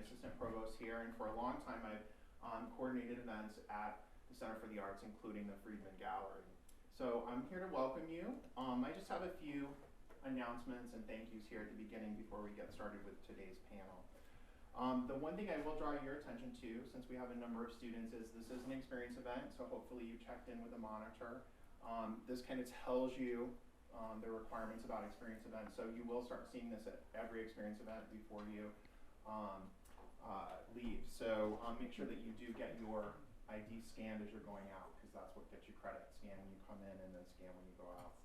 assistant provost here, and for a long time I've coordinated events at the Center for the Arts, including the Friedman Gallery. So I'm here to welcome you. I just have a few announcements and thank yous here at the beginning before we get started with today's panel. The one thing I will draw your attention to, since we have a number of students, is this is an experience event, so hopefully you checked in with a monitor. This kind of tells you the requirements about experience events, so you will start seeing this at every experience event before you leave. So make sure that you do get your ID scanned as you're going out, because that's what gets you credit. Scan when you come in and then scan when you go out.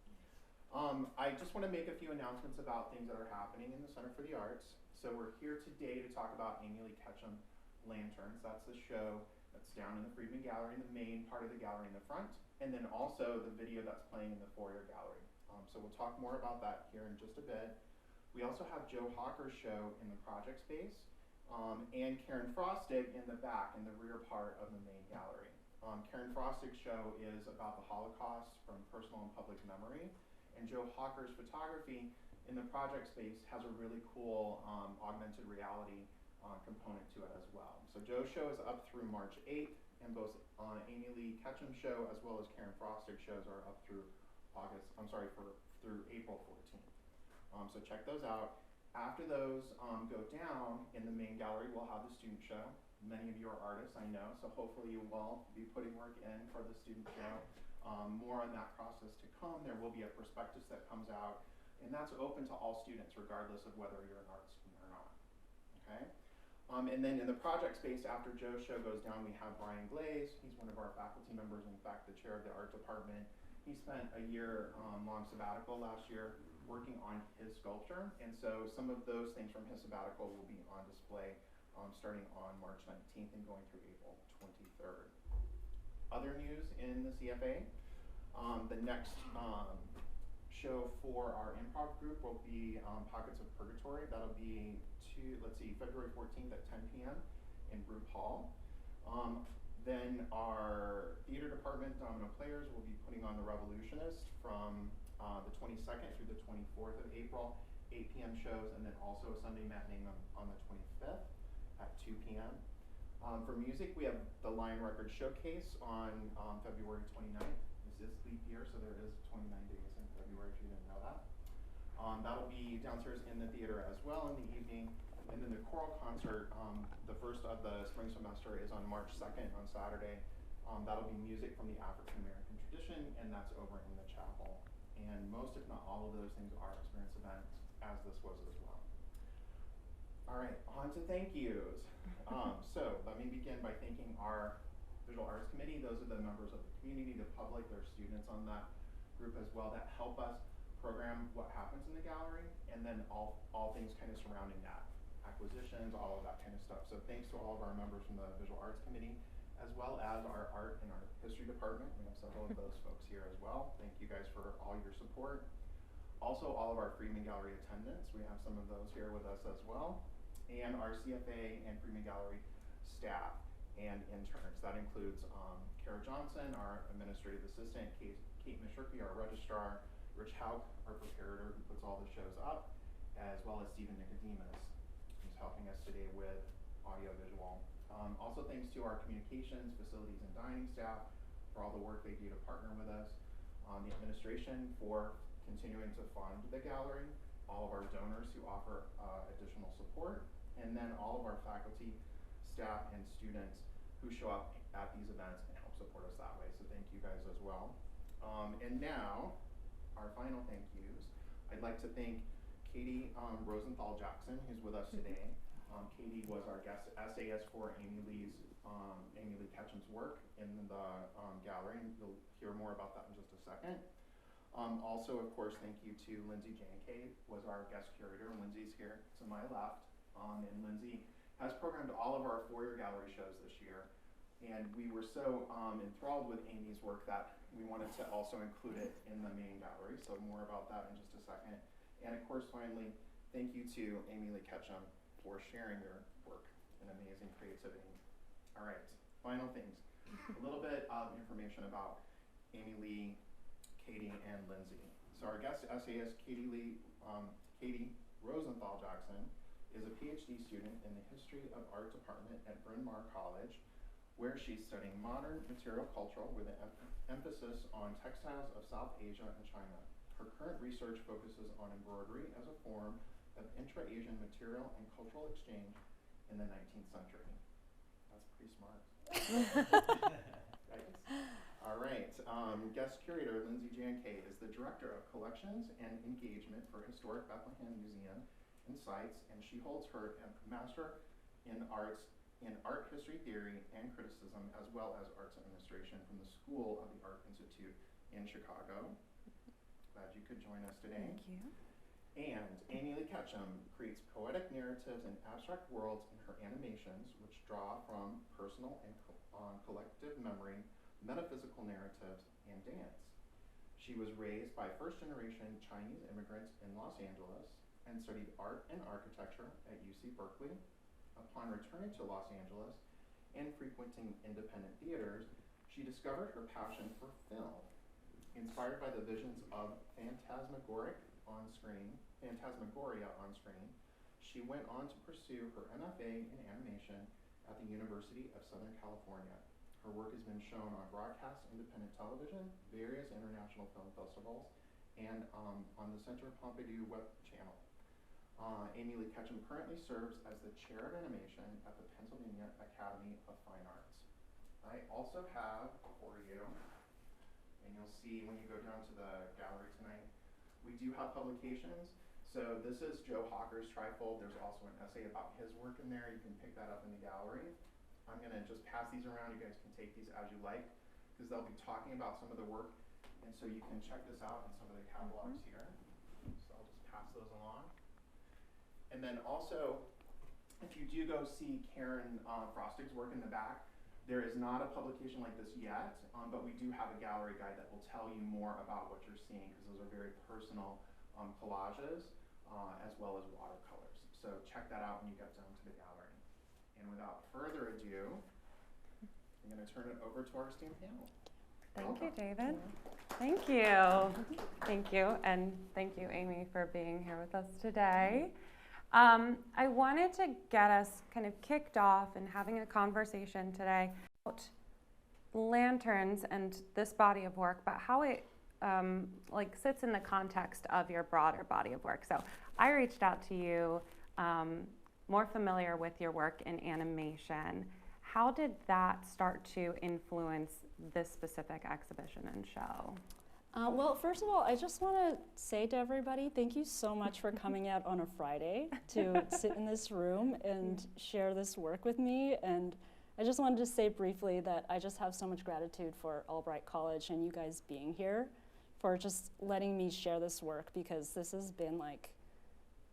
I just want to make a few announcements about things that are happening in the Center for the Arts. So we're here today to talk about Lee Ketchum Lanterns. That's the show that's down in the Friedman Gallery, in the main part of the gallery in the front, and then also the video that's playing in the foyer gallery. So we'll talk more about that here in just a bit. We also have Joe Hawker's show in the project space, and Karen Frostig in the back, in the rear part of the main gallery. Karen Frostig's show is about the Holocaust from personal and public memory, and Joe Hawker's photography in the project space has a really cool augmented reality component to it as well. So Joe's show is up through March 8th, and both Lee Ketchum's show as well as Karen Frostig's shows are up through through April 14th. So check those out. After those go down in the main gallery, we'll have the student show. Many of you are artists, I know, so hopefully you will be putting work in for the student show. More on that process to come. There will be a prospectus that comes out, and that's open to all students regardless of whether you're an art student or not. Okay? And then in the project space, after Joe's show goes down, we have Brian Glaze. He's one of our faculty members, in fact, the chair of the art department. He spent a year-long sabbatical last year working on his sculpture, and so some of those things from his sabbatical will be on display starting on March 19th and going through April 23rd. Other news in the CFA, the next show for our improv group will be Pockets of Purgatory. That'll be February 14th at 10 p.m. in Group Hall. Then our theater department, Domino Players, will be putting on The Revolutionist from the 22nd through the 24th of April, 8 p.m. shows, and then also a Sunday matinee on the 25th at 2 p.m. For music, we have the Lion Records Showcase on February 29th. This is leap year, so there is 29 days in February if you didn't know that. That'll be downstairs in the theater as well in the evening. And then the choral concert, the first of the spring semester, is on March 2nd on Saturday. That'll be music from the African American tradition, and that's over in the chapel. And most, if not all, of those things are experience events, as this was as well. All right, on to thank yous. So let me begin by thanking our Visual Arts Committee. Those are the members of the community, the public, their students on that group as well, that help us program what happens in the gallery, and then all things kind of surrounding that. Acquisitions, all of that kind of stuff. So thanks to all of our members from the Visual Arts Committee, as well as our art and our history department. We have several of those folks here as well. Thank you guys for all your support. Also, all of our Friedman Gallery attendants. We have some of those here with us as well. And our CFA and Friedman Gallery staff and interns. That includes Kara Johnson, our administrative assistant, Kate Mishurki, our registrar, Rich Hauk, our preparator, who puts all the shows up, as well as Stephen Nicodemus, who's helping us today with audiovisual. Also thanks to our communications, facilities, and dining staff for all the work they do to partner with us. The administration for continuing to fund the gallery, all of our donors who offer additional support, and then all of our faculty, staff, and students who show up at these events and help support us that way. So thank you guys as well. And now, our final thank yous. I'd like to thank Katie Rosenthal Jackson, who's with us today. Katie was our guest essayist for Lee Ketchum's work in the gallery, and you'll hear more about that in just a second. Also, of course, thank you to Lindsey Jancay, was our guest curator. Lindsey's here to my left, and Lindsey has programmed all of our foyer gallery shows this year, and we were so enthralled with Amy's work that we wanted to also include it in the main gallery, so more about that in just a second. And of course, finally, thank you to Lee Ketchum for sharing your work and amazing creativity. All right, final things. A little bit of information about Lee, Katie, and Lindsey. So our guest essayist, Katie Rosenthal Jackson, is a PhD student in the History of Art department at Bryn Mawr College, where she's studying modern material culture with an emphasis on textiles of South Asia and China. Her current research focuses on embroidery as a form of intra-Asian material and cultural exchange in the 19th century. That's pretty smart. Right? All right. Guest curator Lindsey Jancay is the director of collections and engagement for Historic Bethlehem Museum and Sites, and she holds her Master in Arts in Art History Theory and Criticism, as well as Arts Administration from the School of the Art Institute in Chicago. Glad you could join us today. Thank you. And Amy Lee Ketchum creates poetic narratives and abstract worlds in her animations, which draw from personal and collective memory, metaphysical narratives, and dance. She was raised by first-generation Chinese immigrants in Los Angeles and studied art and architecture at UC Berkeley. Upon returning to Los Angeles and frequenting independent theaters, she discovered her passion for film. Inspired by the visions of phantasmagoria on screen, she went on to pursue her MFA in animation at the University of Southern California. Her work has been shown on broadcast independent television, various international film festivals, and on the Centre Pompidou web channel. Amy Lee Ketchum currently serves as the chair of animation at the Pennsylvania Academy of Fine Arts. I also have for you, and you'll see when you go down to the gallery tonight, we do have publications. So this is Joe Hawker's trifold. There's also an essay about his work in there. You can pick that up in the gallery. I'm gonna just pass these around. You guys can take these as you like, because they'll be talking about some of the work. And so you can check this out in some of the catalogs here. So I'll just pass those along. And then also, if you do go see Karen Frostig's work in the back, there is not a publication like this yet, but we do have a gallery guide that will tell you more about what you're seeing, because those are very personal collages, as well as watercolors. So check that out when you get down to the gallery. And without further ado, I'm going to turn it over to our esteemed panel. Thank you, David. Thank you. Thank you, and thank you, Amy, for being here with us today. I wanted to get us kind of kicked off and having a conversation today about lanterns and this body of work, but how it sits in the context of your broader body of work. So I reached out to you, more familiar with your work in animation. How did that start to influence this specific exhibition and show? Well, first of all, I just want to say to everybody, thank you so much for coming out on a Friday to sit in this room and share this work with me. And I just wanted to say briefly that I just have so much gratitude for Albright College and you guys being here for just letting me share this work, because this has been like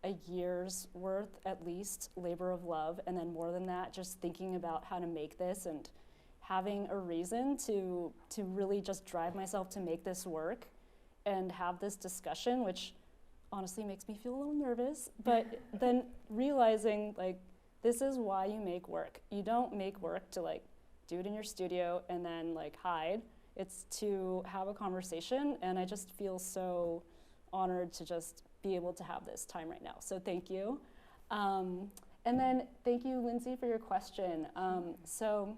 a year's worth, at least, labor of love. And then more than that, just thinking about how to make this and having a reason to really just drive myself to make this work and have this discussion, which honestly makes me feel a little nervous, but then realizing like, this is why you make work. You don't make work to like do it in your studio and then like hide. It's to have a conversation, and I just feel so honored to just be able to have this time right now. So thank you. And then thank you, Lindsey, for your question. So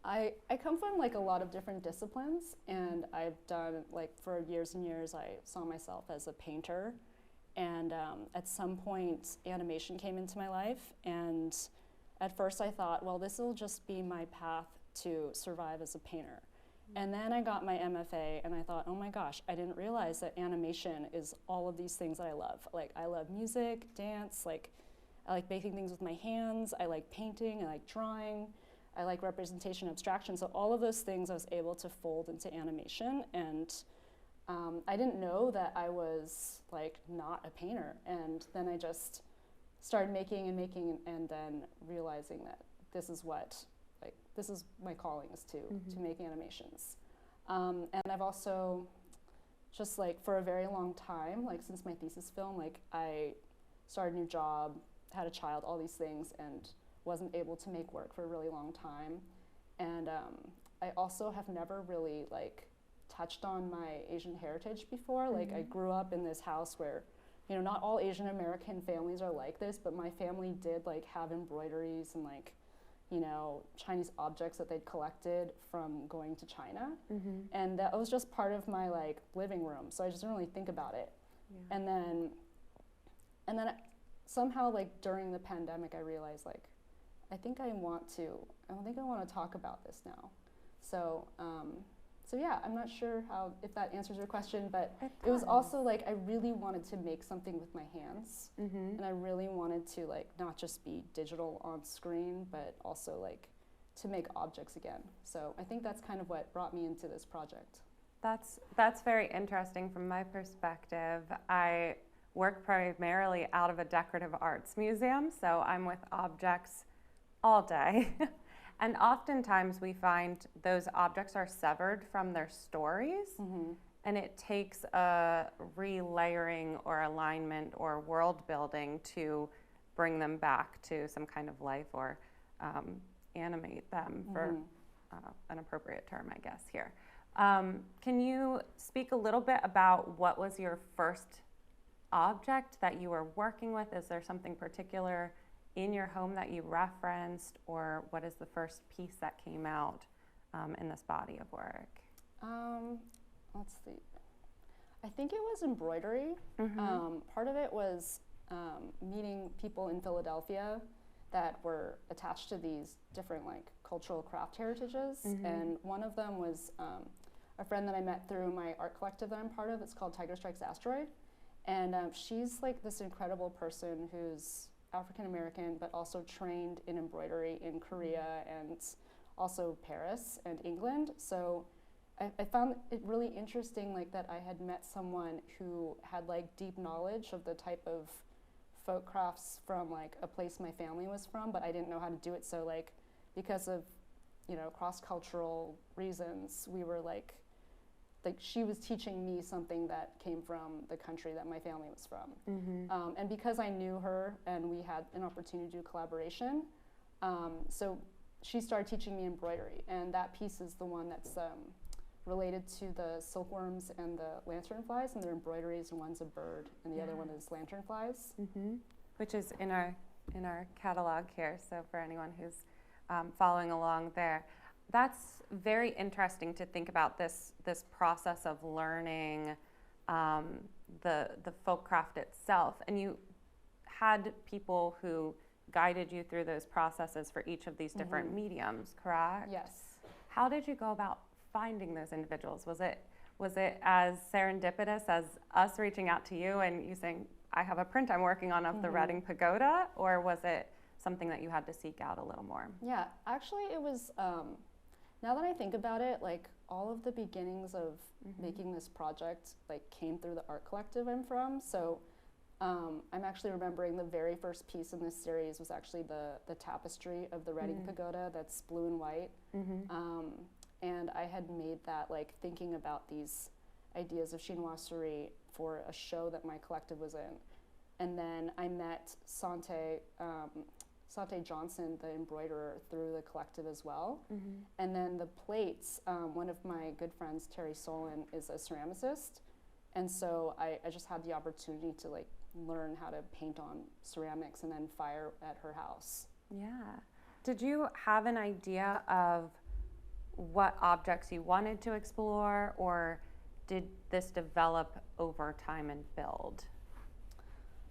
I come from like a lot of different disciplines, and I've done like for years and years, I saw myself as a painter. And at some point, animation came into my life. And at first I thought, well, this will just be my path to survive as a painter. And then I got my MFA and I thought, oh my gosh, I didn't realize that animation is all of these things that I love. Like I love music, dance, like I like making things with my hands, I like painting, I like drawing, I like representation, abstraction. So all of those things I was able to fold into animation. And I didn't know that I was like not a painter. And then I just started making and then realizing that this is what, like, this is my calling, is to make animations. And I've also just like for a very long time, like since my thesis film, like I started a new job, had a child, all these things, and wasn't able to make work for a really long time. And I also have never really like touched on my Asian heritage before. Like I grew up in this house where you know, not all Asian American families are like this, but my family did like have embroideries and like, you know, Chinese objects that they'd collected from going to China. And that was just part of my like living room. So I just didn't really think about it. Yeah. And then somehow like during the pandemic, I realized like, I think I want to talk about this now. So, so yeah, I'm not sure if that answers your question, but it was also like, I really wanted to make something with my hands. And I really wanted to like, not just be digital on screen, but also like to make objects again. So I think that's kind of what brought me into this project. That's very interesting from my perspective. I work primarily out of a decorative arts museum, so I'm with objects all day. And oftentimes we find those objects are severed from their stories, and it takes a relayering or alignment or world building to bring them back to some kind of life or animate them, for an appropriate term, I guess, here. Can you speak a little bit about what was your first object that you were working with? Is there something particular in your home that you referenced, or what is the first piece that came out in this body of work? Let's see. I think it was embroidery. Part of it was meeting people in Philadelphia that were attached to these different like cultural craft heritages, and one of them was a friend that I met through my art collective that I'm part of. It's called Tiger Strikes Asteroid, and she's like this incredible person who's African American, but also trained in embroidery in Korea and also Paris and England. So I found it really interesting, like that I had met someone who had like deep knowledge of the type of folk crafts from like a place my family was from, but I didn't know how to do it. So like because of, you know, cross-cultural reasons, we were like she was teaching me something that came from the country that my family was from. And because I knew her and we had an opportunity to do collaboration, so she started teaching me embroidery, and that piece is the one that's related to the silkworms and the lanternflies, and their embroideries, and one's a bird and the other one is lanternflies. Which is in our catalog here, so for anyone who's following along there. That's very interesting to think about this process of learning the folk craft itself. And you had people who guided you through those processes for each of these different mediums, correct? Yes. How did you go about finding those individuals? Was it as serendipitous as us reaching out to you and you saying, I have a print I'm working on of the Reading Pagoda, or was it something that you had to seek out a little more? Yeah, actually it was, now that I think about it, like all of the beginnings of making this project like came through the art collective I'm from. So I'm actually remembering the very first piece in this series was actually the tapestry of the Reading Pagoda that's blue and white. And I had made that like thinking about these ideas of chinoiserie for a show that my collective was in. And then I met Sante Johnson, the embroiderer, through the collective as well. And then the plates, one of my good friends, Terry Solon, is a ceramicist. And so I just had the opportunity to like learn how to paint on ceramics and then fire at her house. Yeah. Did you have an idea of what objects you wanted to explore, or did this develop over time and build?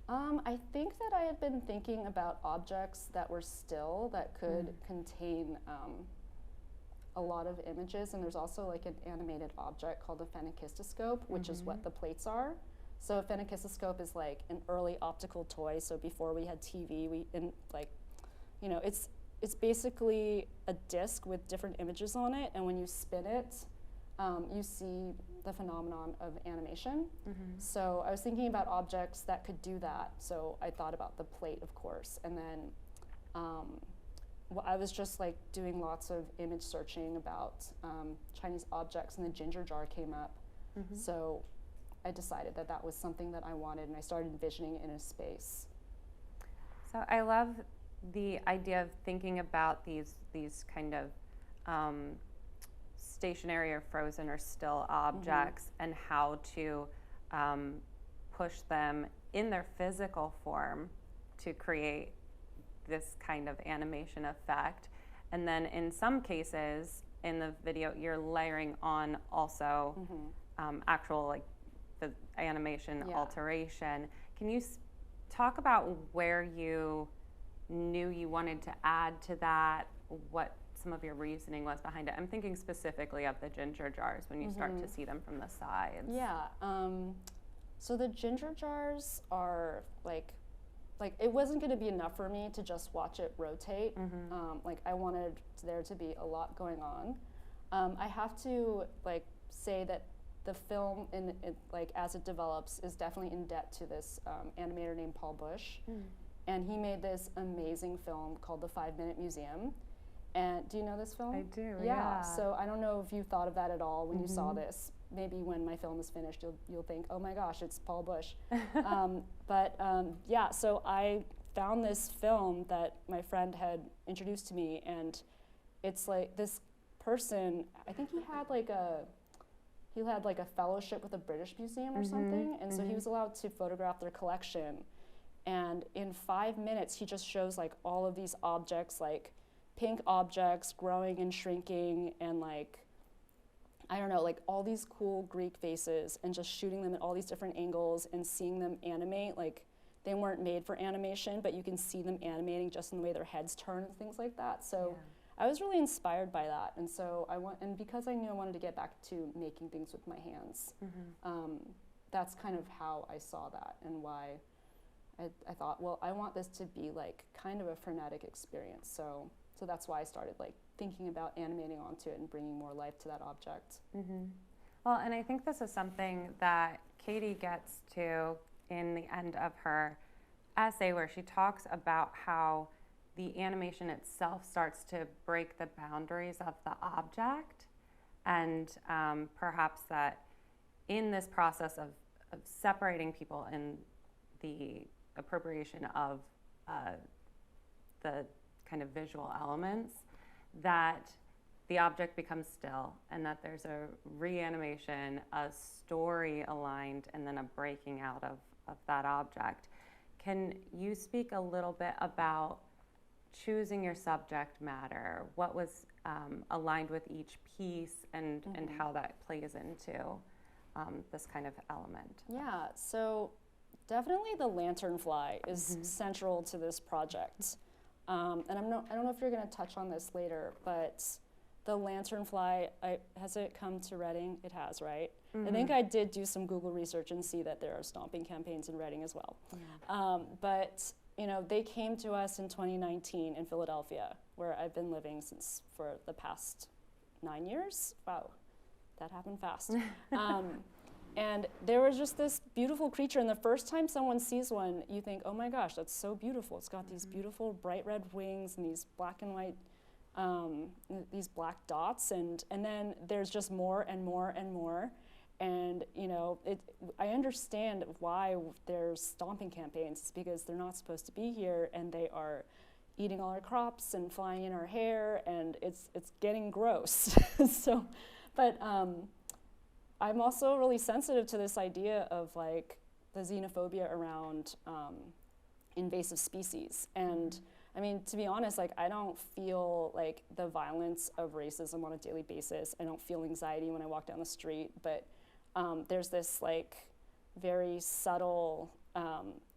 I think that I had been thinking about objects that were still, that could contain a lot of images, and there's also like an animated object called a phenakistoscope, which is what the plates are. So a phenakistoscope is like an early optical toy. So before we had TV, it's basically a disc with different images on it, and when you spin it, you see the phenomenon of animation. So I was thinking about objects that could do that. So I thought about the plate, of course, and then I was just like doing lots of image searching about Chinese objects, and the ginger jar came up. So I decided that that was something that I wanted, and I started envisioning it in a space. So I love the idea of thinking about these kind of stationary or frozen or still objects, and how to push them in their physical form to create this kind of animation effect. And then in some cases in the video, you're layering on also actual like the animation alteration. Can you talk about where you knew you wanted to add to that, what some of your reasoning was behind it? I'm thinking specifically of the ginger jars when you start to see them from the sides. Yeah. So the ginger jars are like it wasn't going to be enough for me to just watch it rotate. Like I wanted there to be a lot going on. I have to like say that the film, like as it develops, is definitely in debt to this animator named Paul Bush, and he made this amazing film called The 5-Minute Museum. And do you know this film? I do. Yeah. So I don't know if you thought of that at all when you saw this. Maybe when my film is finished, you'll think, oh my gosh, it's Paul Bush. Yeah. So I found this film that my friend had introduced to me, and it's like this person. I think he had like a fellowship with a British museum or something, and so he was allowed to photograph their collection. And in 5 minutes, he just shows like all of these objects, like pink objects growing and shrinking, and like, I don't know, like all these cool Greek faces, and just shooting them at all these different angles and seeing them animate. Like they weren't made for animation, but you can see them animating just in the way their heads turn and things like that. So I was really inspired by that. And so and because I knew I wanted to get back to making things with my hands, that's kind of how I saw that, and why I thought, well, I want this to be like kind of a frenetic experience. So that's why I started like thinking about animating onto it and bringing more life to that object. Well, and I think this is something that Katie gets to in the end of her essay, where she talks about how the animation itself starts to break the boundaries of the object, and perhaps that in this process of separating people in the appropriation of the kind of visual elements, that the object becomes still, and that there's a reanimation, a story aligned, and then a breaking out of that object. Can you speak a little bit about choosing your subject matter? What was aligned with each piece, and how that plays into this kind of element? Yeah, so definitely the lanternfly is central to this project. And I don't know if you're going to touch on this later, but the lanternfly, has it come to Reading? It has, right? I think I did do some Google research and see that there are stomping campaigns in Reading as well. But you know, they came to us in 2019 in Philadelphia, where I've been living for the past 9 years. Wow, that happened fast. And there was just this beautiful creature, and the first time someone sees one, you think, oh my gosh, that's so beautiful. It's got these beautiful bright red wings and these black and white, these black dots, and then there's just more and more and more. And you know, I understand why there's stomping campaigns. It's because they're not supposed to be here, and they are eating all our crops and flying in our hair, and it's getting gross. So, but I'm also really sensitive to this idea of like the xenophobia around invasive species. And I mean, to be honest, like I don't feel like the violence of racism on a daily basis. I don't feel anxiety when I walk down the street, but there's this like very subtle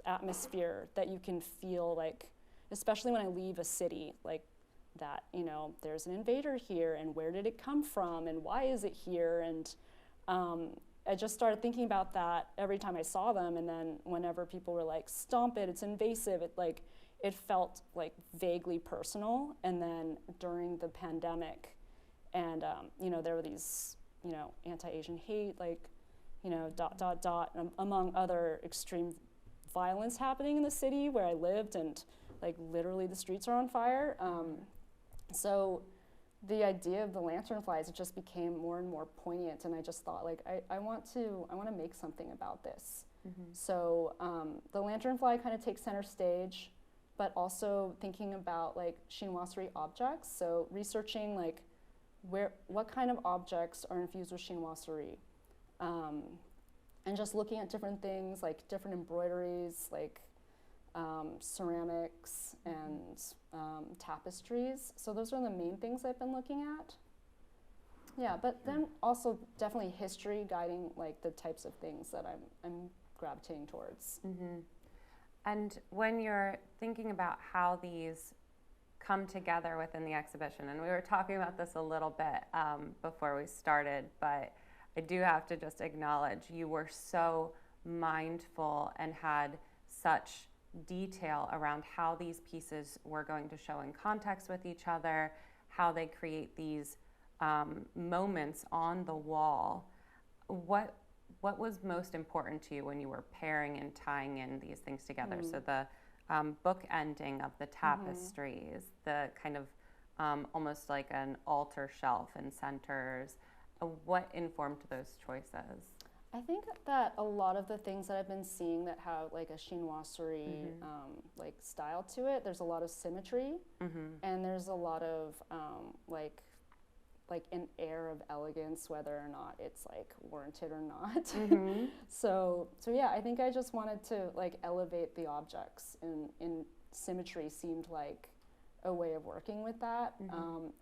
atmosphere that you can feel, like, especially when I leave a city, like that, you know, there's an invader here, and where did it come from, and why is it here? And I just started thinking about that every time I saw them, and then whenever people were like, stomp it, it's invasive, it felt like vaguely personal. And then during the pandemic, and you know, there were these, you know, anti-Asian hate, like, you know, ... among other extreme violence happening in the city where I lived, and like literally the streets are on fire. So the idea of the lanternflies, it just became more and more poignant, and I just thought, like, I want to make something about this. So the lanternfly kind of takes center stage, but also thinking about like chinoiserie objects. So researching like what kind of objects are infused with chinoiserie, and just looking at different things, like different embroideries, like ceramics and tapestries. So those are the main things I've been looking at. Yeah, but then also definitely history guiding like the types of things that I'm gravitating towards. And when you're thinking about how these come together within the exhibition, and we were talking about this a little bit before we started, but I do have to just acknowledge you were so mindful and had such detail around how these pieces were going to show in context with each other, how they create these moments on the wall. What was most important to you when you were pairing and tying in these things together? So the book ending of the tapestries, the kind of almost like an altar shelf in centers. What informed those choices? I think that a lot of the things that I've been seeing that have like a chinoiserie like style to it, there's a lot of symmetry, and there's a lot of like an air of elegance, whether or not it's like warranted or not. So yeah, I think I just wanted to like elevate the objects, and symmetry seemed like a way of working with that.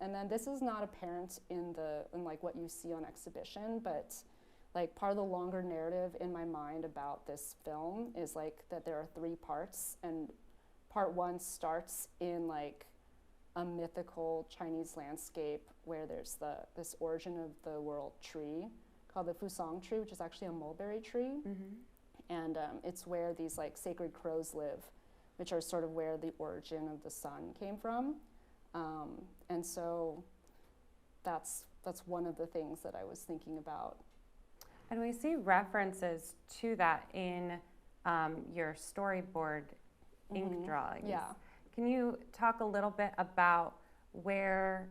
And then this is not apparent in like what you see on exhibition, but like part of the longer narrative in my mind about this film is like that there are 3 parts, and part 1 starts in like a mythical Chinese landscape where there's this origin of the world tree called the Fusang tree, which is actually a mulberry tree. And it's where these like sacred crows live, which are sort of where the origin of the sun came from. And so that's one of the things that I was thinking about. And we see references to that in your storyboard ink drawings. Yeah. Can you talk a little bit about where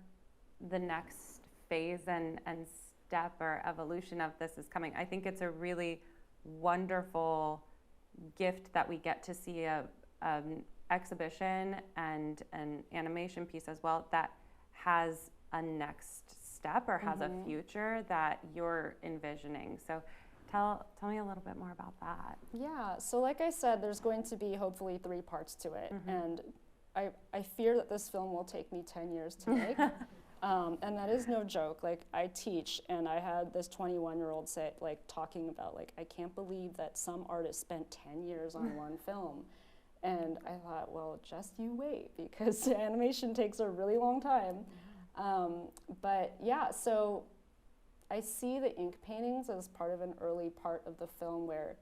the next phase and step or evolution of this is coming? I think it's a really wonderful gift that we get to see an exhibition and an animation piece as well that has a next step or has a future that you're envisioning. So tell me a little bit more about that. Yeah, so like I said, there's going to be hopefully 3 parts to it, and I fear that this film will take me 10 years to make. And that is no joke. Like, I teach, and I had this 21-year-old say, like, talking about, like, I can't believe that some artist spent 10 years on one film. And I thought, well, just you wait, because animation takes a really long time. But yeah, so I see the ink paintings as part of an early part of the film where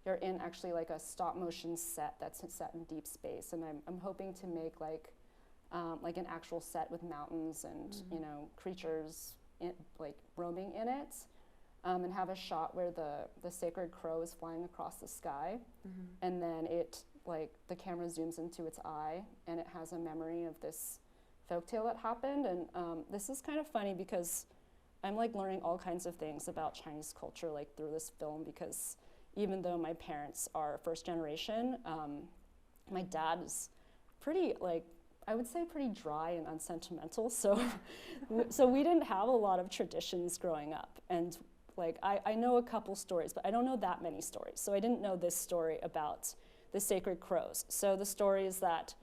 you're in actually like a stop motion set that's set in deep space, and I'm hoping to make like an actual set with mountains and you know, creatures like roaming in it, and have a shot where the sacred crow is flying across the sky, and then it like the camera zooms into its eye, and it has a memory of this folktale that happened. And this is kind of funny because I'm like learning all kinds of things about Chinese culture like through this film, because even though my parents are first generation, my dad is pretty, like, I would say pretty dry and unsentimental. So, so we didn't have a lot of traditions growing up. And like, I know a couple stories, but I don't know that many stories. So I didn't know this story about the sacred crows. So the story is that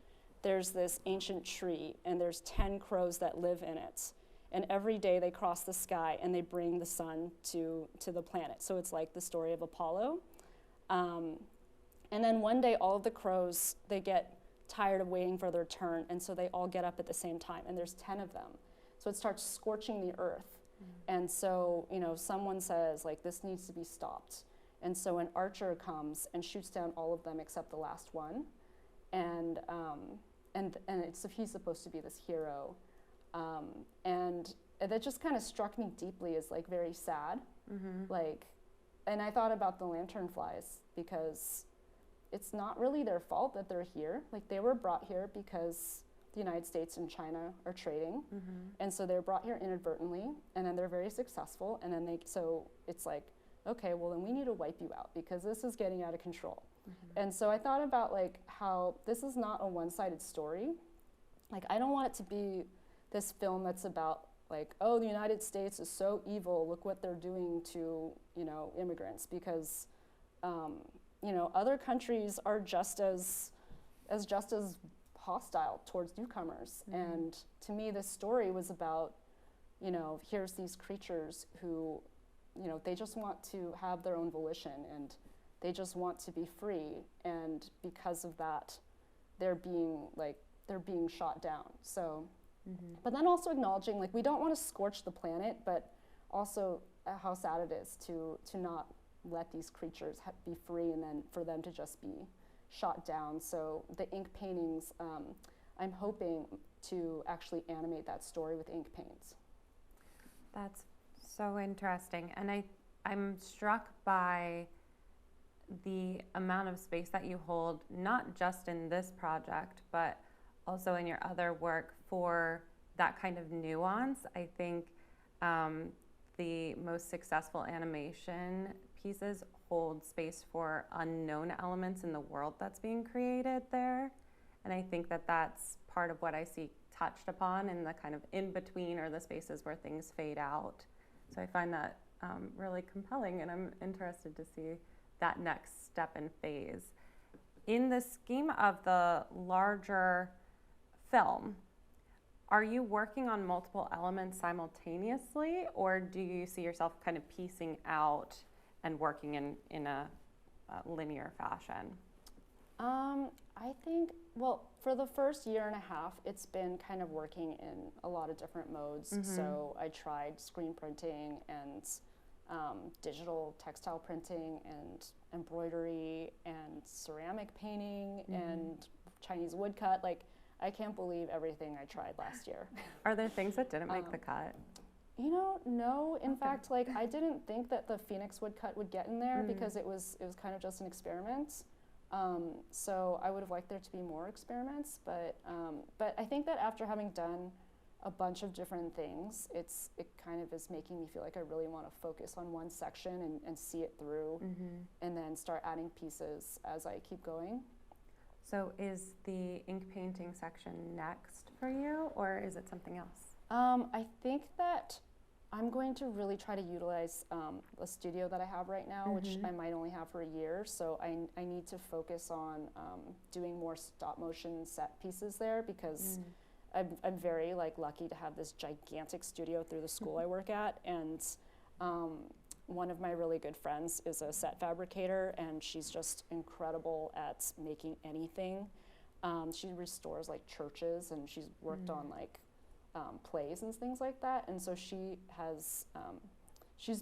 there's this ancient tree, and there's 10 crows that live in it. And every day they cross the sky and they bring the sun to the planet. So it's like the story of Apollo. And then one day all of the crows, they get tired of waiting for their turn, and so they all get up at the same time, and there's 10 of them. So it starts scorching the earth. And so, you know, someone says, like, this needs to be stopped. And so an archer comes and shoots down all of them except the last one. And he's supposed to be this hero. And that just kind of struck me deeply as like very sad. Like, and I thought about the lanternflies, because it's not really their fault that they're here. Like, they were brought here because the United States and China are trading. And so they're brought here inadvertently, and then they're very successful. And then so it's like, okay, well then we need to wipe you out because this is getting out of control. And so I thought about like how this is not a one-sided story. Like, I don't want it to be this film that's about like, oh, the United States is so evil, look what they're doing to, you know, immigrants, because you know, other countries are just as hostile towards newcomers. And to me, this story was about, you know, here's these creatures who, you know, they just want to have their own volition and they just want to be free. And because of that, they're being shot down. So, but then also acknowledging, like, we don't want to scorch the planet, but also how sad it is to not let these creatures be free and then for them to just be shot down. So the ink paintings, I'm hoping to actually animate that story with ink paints. That's so interesting. And I'm struck by the amount of space that you hold, not just in this project, but also in your other work for that kind of nuance. I think the most successful animation pieces hold space for unknown elements in the world that's being created there. And I think that that's part of what I see touched upon in the kind of in-between or the spaces where things fade out. So I find that really compelling, and I'm interested to see that next step and phase. In the scheme of the larger film, are you working on multiple elements simultaneously, or do you see yourself kind of piecing out and working in a linear fashion? I think, well, for the first year and a half, it's been kind of working in a lot of different modes. So I tried screen printing and digital textile printing and embroidery and ceramic painting and Chinese woodcut. Like, I can't believe everything I tried last year. Are there things that didn't make the cut? You know, no. In fact, like, I didn't think that the Phoenix woodcut would get in there because it was kind of just an experiment. So I would have liked there to be more experiments, but I think that after having done a bunch of different things, it kind of is making me feel like I really want to focus on one section and see it through, and then start adding pieces as I keep going. So is the ink painting section next for you, or is it something else? I think that I'm going to really try to utilize a studio that I have right now, which I might only have for a year. So I need to focus on doing more stop motion set pieces there, because I'm very lucky to have this gigantic studio through the school I work at, and one of my really good friends is a set fabricator, and she's just incredible at making anything. She restores churches, and she's worked on plays and things like that, and so she's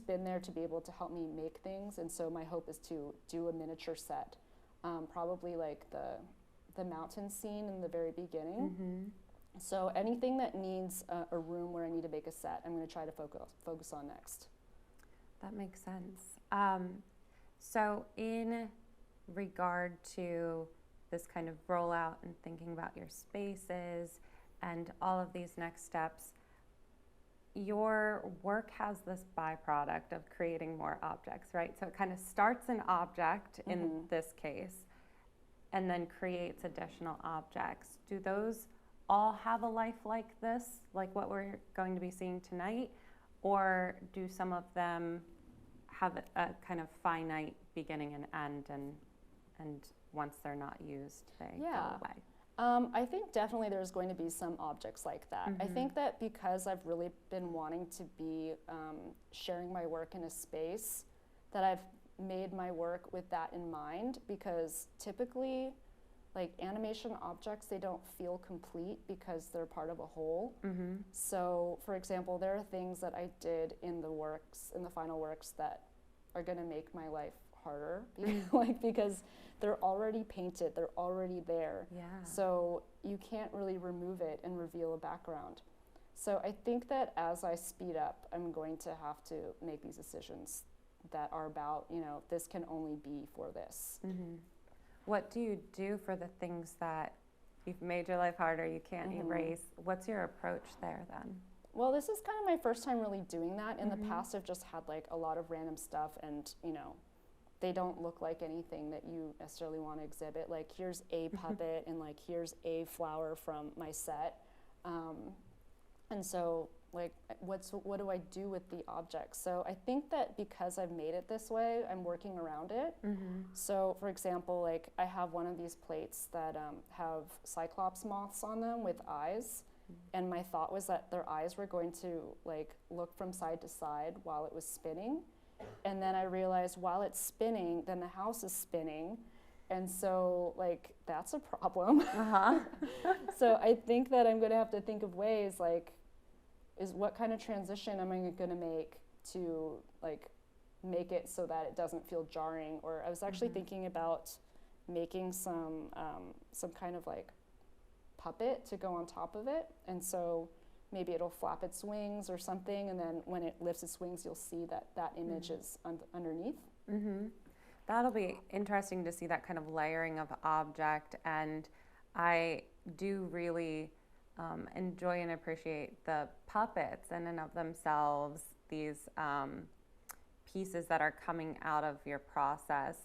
been there to be able to help me make things. And so my hope is to do a miniature set, probably the mountain scene in the very beginning. So anything that needs a room where I need to make a set, I'm going to try to focus on next. That makes sense. So in regard to this kind of rollout and thinking about your spaces and all of these next steps, your work has this byproduct of creating more objects, right? So it kind of starts an object in this case and then creates additional objects. Do those all have a life like this, like what we're going to be seeing tonight? Or do some of them have a kind of finite beginning and end, and once they're not used, they go away? I think definitely there's going to be some objects like that. I think that because I've really been wanting to be sharing my work in a space, that I've made my work with that in mind, because typically animation objects, they don't feel complete because they're part of a whole. So for example, there are things that I did in the final works that are going to make my life harder, because they're already painted, they're already there. So you can't really remove it and reveal a background. So I think that as I speed up, I'm going to have to make these decisions that are about, this can only be for this. What do you do for the things that you've made your life harder, you can't erase? What's your approach there then? Well, this is kind of my first time really doing that. In the past, I've just had a lot of random stuff, and they don't look like anything that you necessarily want to exhibit. Here's a puppet, and here's a flower from my set. And so like what do I do with the object? So I think that because I've made it this way, I'm working around it. So for example, like I have one of these plates that have cyclops moths on them with eyes. And my thought was that their eyes were going to like look from side to side while it was spinning. And then I realized while it's spinning, then the house is spinning. And so like that's a problem. So I think that I'm gonna have to think of ways like, what kind of transition am I gonna make to like make it so that it doesn't feel jarring? Or I was actually thinking about making some kind of like puppet to go on top of it, and so maybe it'll flap its wings or something, and then when it lifts its wings you'll see that image is underneath. That'll be interesting to see that kind of layering of object, and I do really enjoy and appreciate the puppets in and of themselves, these pieces that are coming out of your process.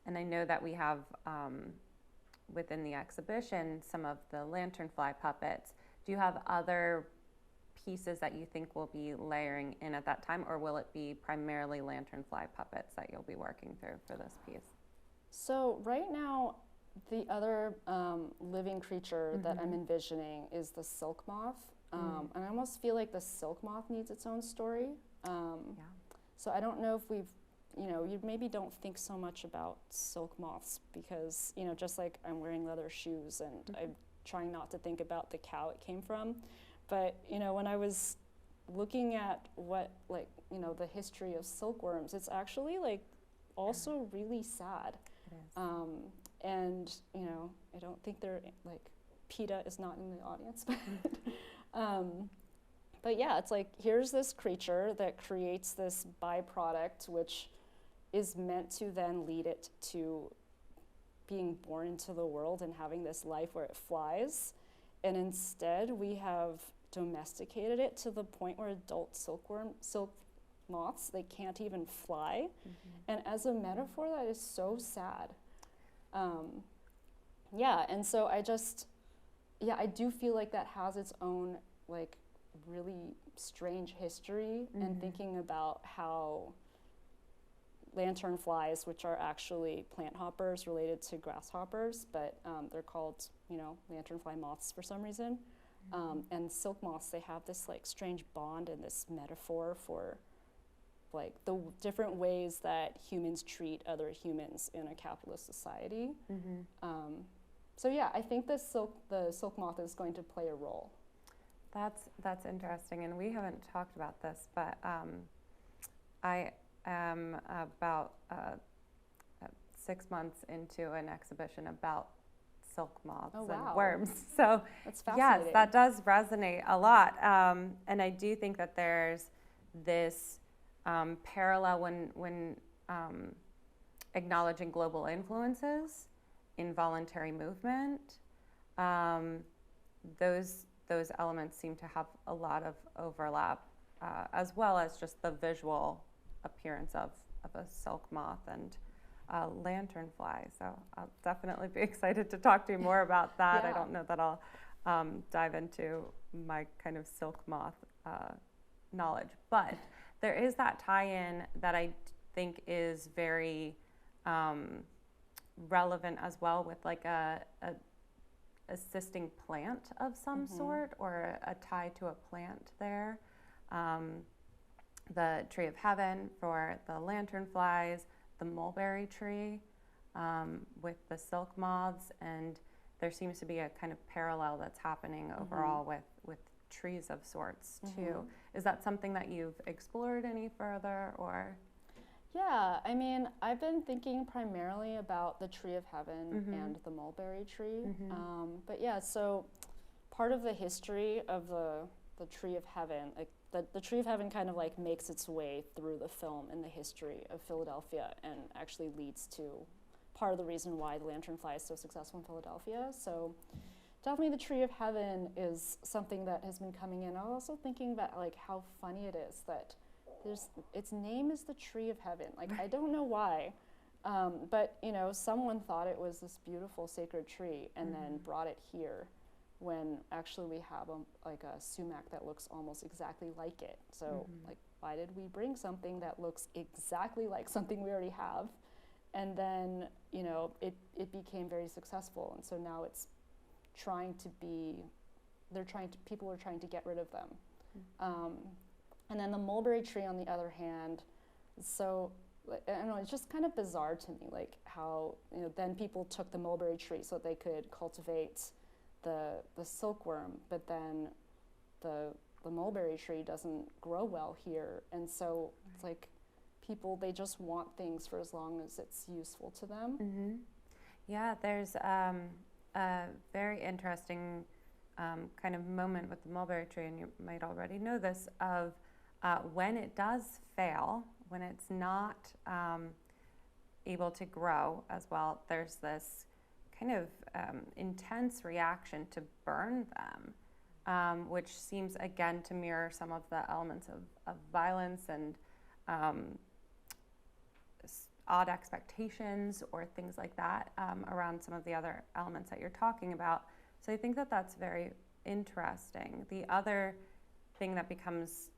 And I know that we have within the exhibition some of the lanternfly puppets. Do you have other pieces that you think will be layering in at that time, or will it be primarily lanternfly puppets that you'll be working through for this piece? So right now, the other living creature that I'm envisioning is the silk moth. And I almost feel like the silk moth needs its own story. So I don't know if you maybe don't think so much about silk moths because, just like I'm wearing leather shoes and I'm trying not to think about the cow it came from. But, when I was looking at what, the history of silkworms, it's actually, also really sad. It is. And, I don't think they're, PETA is not in the audience. But yeah, it's like, here's this creature that creates this byproduct, which is meant to then lead it to being born into the world and having this life where it flies. And instead, we have domesticated it to the point where adult silk moths, they can't even fly. And as a metaphor, that is so sad. And so I do feel like that has its own, really strange history, and thinking about how lanternflies, which are actually plant hoppers related to grasshoppers, but they're called, lanternfly moths for some reason. And silk moths, they have this strange bond and this metaphor for the different ways that humans treat other humans in a capitalist society. So yeah, I think the silk moth is going to play a role. That's interesting, and we haven't talked about this, but I am about 6 months into an exhibition about silk moths and worms. So that's fascinating. Yes, that does resonate a lot, and I do think that there's this parallel when acknowledging global influences, involuntary movement. Those elements seem to have a lot of overlap, as well as just the visual appearance of a silk moth and lanternfly. So I'll definitely be excited to talk to you more about that. Yeah. I don't know that I'll dive into my kind of silk moth knowledge, but there is that tie-in that I think is very relevant as well, with a assisting plant of some sort, or a tie to a plant there. The tree of heaven for the lanternflies, the mulberry tree with the silk moths, and there seems to be a kind of parallel that's happening overall with trees of sorts too. Is that something that you've explored any further, or? Yeah, I mean, I've been thinking primarily about the tree of heaven and the mulberry tree. But yeah, so part of the history of the tree of heaven, the tree of heaven kind of makes its way through the film and the history of Philadelphia, and actually leads to part of the reason why the lanternfly is so successful in Philadelphia. So definitely the tree of heaven is something that has been coming in. I was also thinking about how funny it is that its name is the tree of heaven. I don't know why, but someone thought it was this beautiful sacred tree and then brought it here. when actually we have like a sumac that looks almost exactly like it. So like, why did we bring something that looks exactly like something we already have? And then, you know, it became very successful. And so now it's people are trying to get rid of them. And then the mulberry tree, on the other hand, so I don't know, it's just kind of bizarre to me, like how, you know, then people took the mulberry tree so they could cultivate the silkworm, but then the mulberry tree doesn't grow well here, and so it's like people, they just want things for as long as it's useful to them. Yeah, there's a very interesting kind of moment with the mulberry tree, and you might already know this, of when it does fail, when it's not able to grow as well, there's this kind of intense reaction to burn them, which seems again to mirror some of the elements of violence and odd expectations or things like that around some of the other elements that you're talking about. So I think that that's very interesting. The other thing that becomes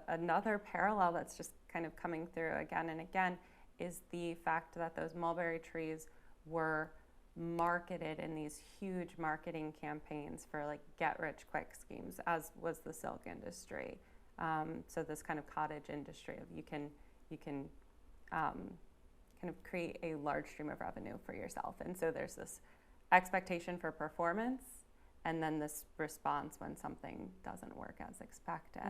another parallel that's just kind of coming through again and again is the fact that those mulberry trees were marketed in these huge marketing campaigns for like get-rich-quick schemes, as was the silk industry. So this kind of cottage industry of you can kind of create a large stream of revenue for yourself. And so there's this expectation for performance and then this response when something doesn't work as expected.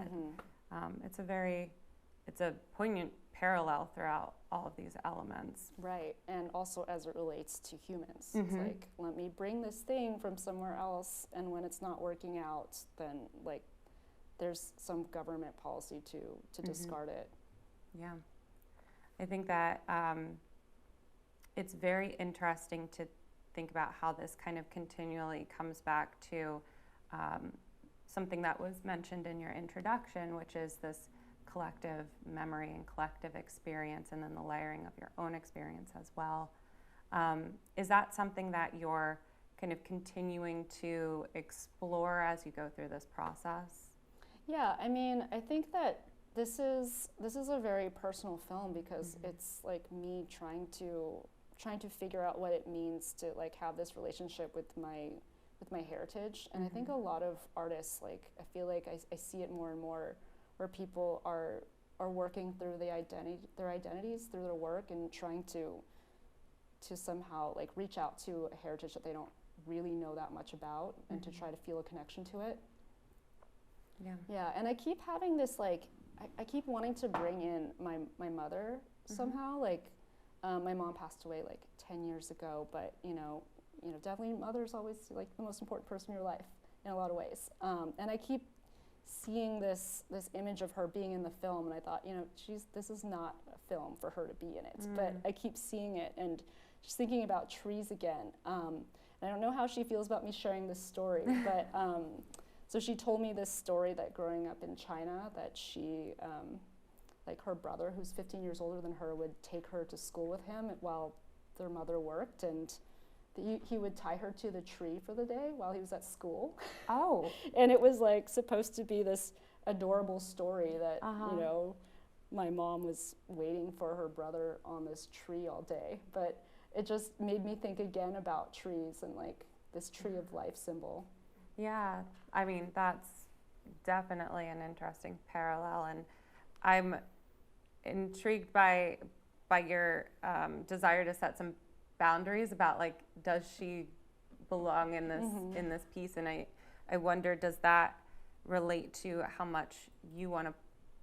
It's a poignant parallel throughout all of these elements. Right, and also as it relates to humans. It's like, let me bring this thing from somewhere else, and when it's not working out, then like there's some government policy to discard it. Yeah. I think that it's very interesting to think about how this kind of continually comes back to something that was mentioned in your introduction, which is this collective memory and collective experience, and then the layering of your own experience as well. Is that something that you're kind of continuing to explore as you go through this process? Yeah, I mean, I think that this is a very personal film because it's like me trying to figure out what it means to like have this relationship with my heritage. And I think a lot of artists, like, I feel like I see it more and more where people are working through their identities through their work and trying to somehow like reach out to a heritage that they don't really know that much about and to try to feel a connection to it. Yeah, and I keep having this like I keep wanting to bring in my mother somehow. Like my mom passed away like 10 years ago, but you know definitely mother's always like the most important person in your life in a lot of ways. And I keep seeing this image of her being in the film, and I thought, this is not a film for her to be in it. But I keep seeing it and just thinking about trees again. And I don't know how she feels about me sharing this story, but so she told me this story that growing up in China, that she, like her brother, who's 15 years older than her, would take her to school with him while their mother worked, and he would tie her to the tree for the day while he was at school. Oh. And it was like supposed to be this adorable story that, my mom was waiting for her brother on this tree all day. But it just made me think again about trees and like this tree of life symbol. Yeah, I mean, that's definitely an interesting parallel, and I'm intrigued by your desire to set some boundaries about like, does she belong in this piece? And I wonder, does that relate to how much you want to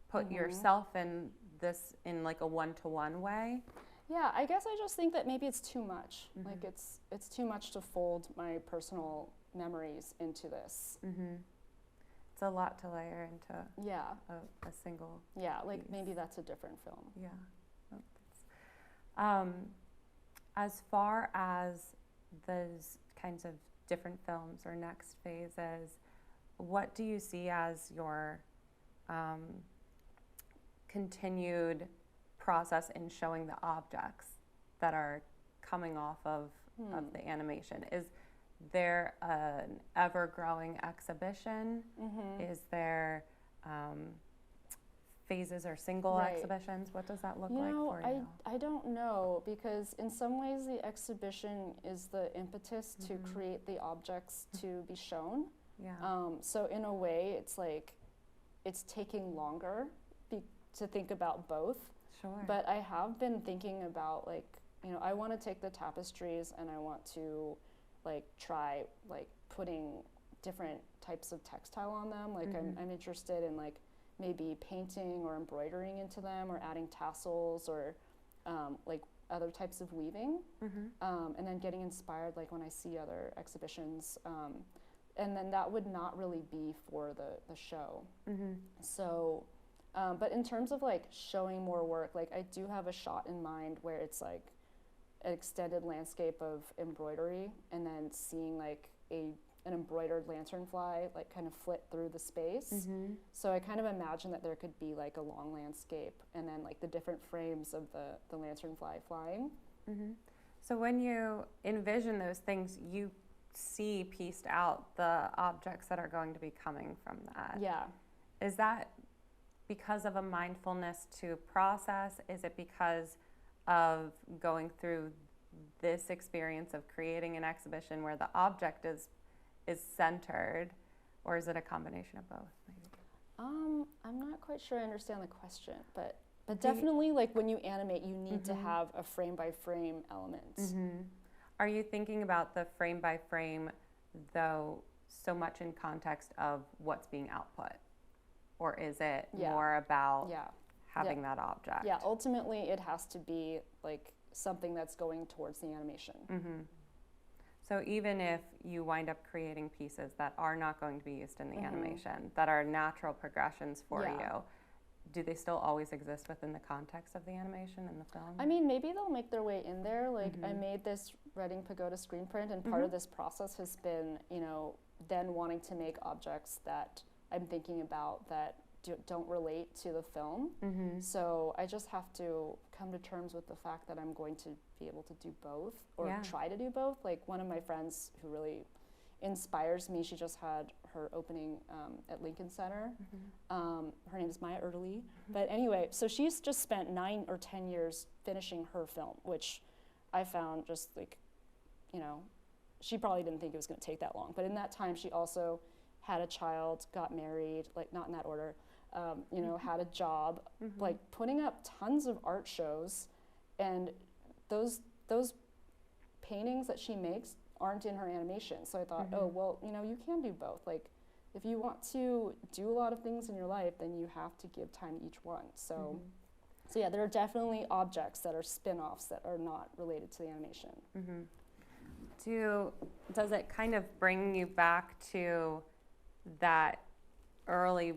put yourself in this in like a one-to-one way? Yeah, I guess I just think that maybe it's too much. Like it's too much to fold my personal memories into this. It's a lot to layer into a single like piece. Maybe that's a different film. As far as those kinds of different films or next phases, what do you see as your continued process in showing the objects that are coming off of the animation? there an ever-growing exhibition? Is there phases or single Right. exhibitions? What does that look You like know, for you? I don't know, because in some ways the exhibition is the impetus to create the objects to be shown. Yeah. So in a way, it's like it's taking longer to think about both. Sure. But I have been thinking about, like, you know, I want to take the tapestries and I want to like try like putting different types of textile on them. Like I'm interested in like maybe painting or embroidering into them, or adding tassels, or like other types of weaving, and then getting inspired like when I see other exhibitions, and then that would not really be for the show. So but in terms of like showing more work, like I do have a shot in mind where it's like an extended landscape of embroidery, and then seeing like an embroidered lanternfly like kind of flit through the space. So I kind of imagine that there could be like a long landscape, and then like the different frames of the lanternfly flying. So when you envision those things, you see pieced out the objects that are going to be coming from that. Yeah. Is that because of a mindfulness to process? Is it because of going through this experience of creating an exhibition where the object is centered, or is it a combination of both? Maybe? I'm not quite sure I understand the question, but definitely like when you animate, you need to have a frame by frame element. Are you thinking about the frame by frame, though, so much in context of what's being output? Or is it more about having that object? Yeah, ultimately it has to be like something that's going towards the animation. So even if you wind up creating pieces that are not going to be used in the animation, that are natural progressions for you, do they still always exist within the context of the animation and the film? I mean, maybe they'll make their way in there. Like I made this Reading Pagoda screen print, and part of this process has been, you know, then wanting to make objects that I'm thinking about that don't relate to the film. So I just have to come to terms with the fact that I'm going to be able to do both, or try to do both. Like one of my friends who really inspires me, she just had her opening at Lincoln Center. Her name is Maya Erdely. But anyway, so she's just spent 9 or 10 years finishing her film, which I found just like, you know, she probably didn't think it was going to take that long. But in that time, she also had a child, got married, like not in that order, you know, had a job, like putting up tons of art shows, and those paintings that she makes aren't in her animation. So I thought, oh, well, you know, you can do both. Like if you want to do a lot of things in your life, then you have to give time to each one. So, so yeah, there are definitely objects that are spin-offs that are not related to the animation. Does it kind of bring you back to that early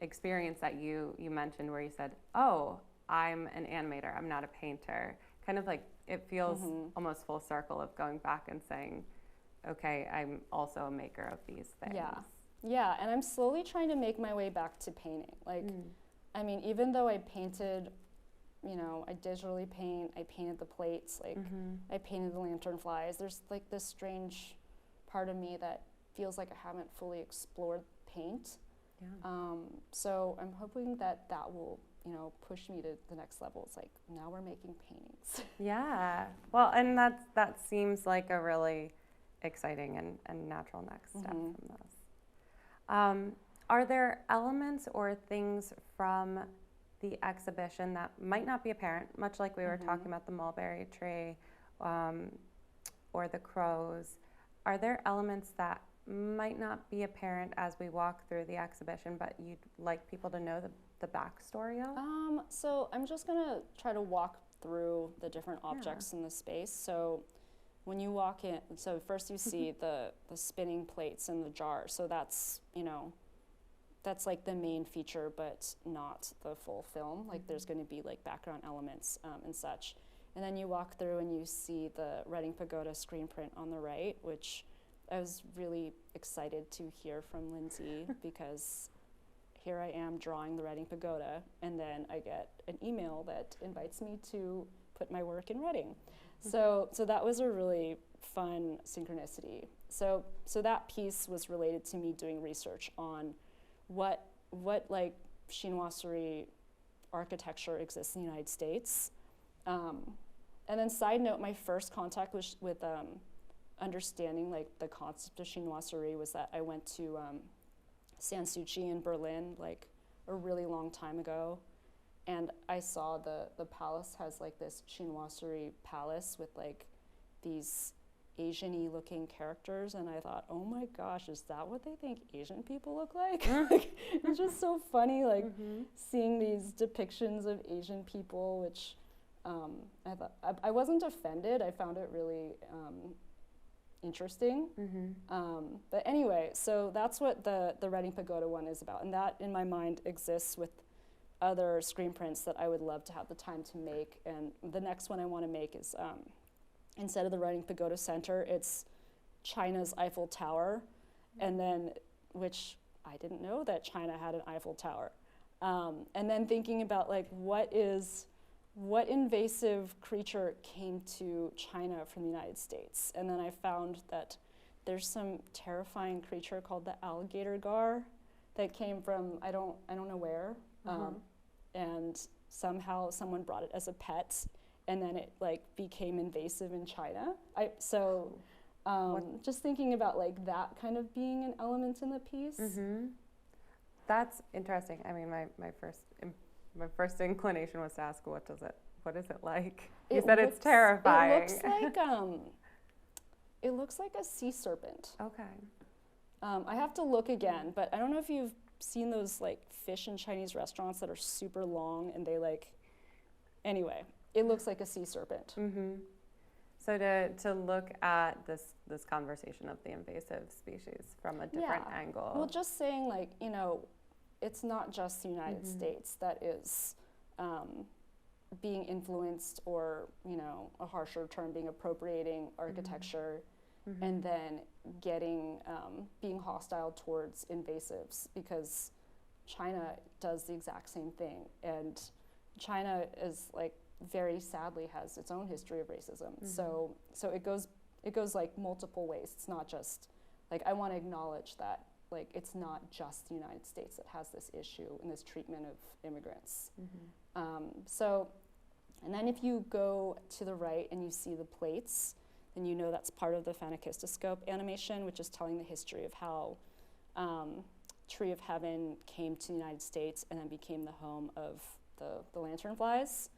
experience that you mentioned, where you said, oh, I'm an animator, I'm not a painter? Kind of like it feels almost full circle of going back and saying, okay, I'm also a maker of these things. Yeah, and I'm slowly trying to make my way back to painting. Like, I mean, even though I painted, you know, I digitally paint, I painted the plates, like I painted the lanternflies, there's like this strange part of me that feels like I haven't fully explored paint. So I'm hoping that will, you know, push me to the next level. It's like, now we're making paintings. Yeah. Well, and that seems like a really exciting and natural next step from this. Are there elements or things from the exhibition that might not be apparent, much like we were talking about the mulberry tree or the crows? Are there elements that might not be apparent as we walk through the exhibition, but you'd like people to know the backstory of? So I'm just gonna try to walk through the different objects in the space. So when you walk in, so first you see the spinning plates in the jar. So that's, you know, that's like the main feature, but not the full film. Like there's gonna be like background elements and such. And then you walk through and you see the Reading Pagoda screen print on the right, which I was really excited to hear from Lindsey, because here I am drawing the Reading Pagoda, and then I get an email that invites me to put my work in writing. So that was a really fun synchronicity. So that piece was related to me doing research on what like chinoiserie architecture exists in the United States. And then side note, my first contact with understanding like the concept of chinoiserie was that I went to Sanssouci in Berlin like a really long time ago, and I saw the palace has like this chinoiserie palace with like these Asian-y looking characters, and I thought, oh my gosh, is that what they think Asian people look like? Like, it's just so funny, like seeing these depictions of Asian people, which I thought I wasn't offended. I found it really interesting. But anyway, so that's what the Reading Pagoda one is about, and that in my mind exists with other screen prints that I would love to have the time to make. And the next one I want to make is instead of the Reading Pagoda Center, it's China's Eiffel Tower, and then, which I didn't know that China had an Eiffel Tower. And then thinking about like what invasive creature came to China from the United States. And then I found that there's some terrifying creature called the alligator gar that came from, I don't know where, and somehow someone brought it as a pet, and then it like became invasive in China. Just thinking about like that kind of being an element in the piece. That's interesting. I mean, my first inclination was to ask, what is it like? You said it's terrifying. It looks like a sea serpent. Okay. I have to look again, but I don't know if you've seen those like fish in Chinese restaurants that are super long and they like, anyway, it looks like a sea serpent. So to look at this conversation of the invasive species from a different angle. Well, just saying like, you know, it's not just the United States that is being influenced, or, you know, a harsher term, being appropriating architecture and then being hostile towards invasives, because China does the exact same thing. And China is like, very sadly has its own history of racism. So it goes like multiple ways. It's not just like, I want to acknowledge that like it's not just the United States that has this issue and this treatment of immigrants. And then if you go to the right and you see the plates, then you know that's part of the Phanakistoscope animation, which is telling the history of how Tree of Heaven came to the United States and then became the home of the lanternflies.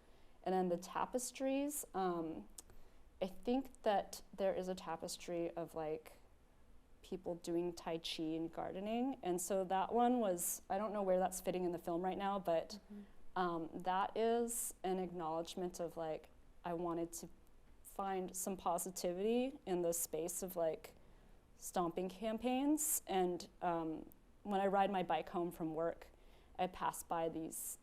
And then the tapestries, I think that there is a tapestry of like people doing Tai Chi and gardening. And so that one was, I don't know where that's fitting in the film right now, but that is an acknowledgement of like, I wanted to find some positivity in the space of like stomping campaigns. And when I ride my bike home from work, I pass by these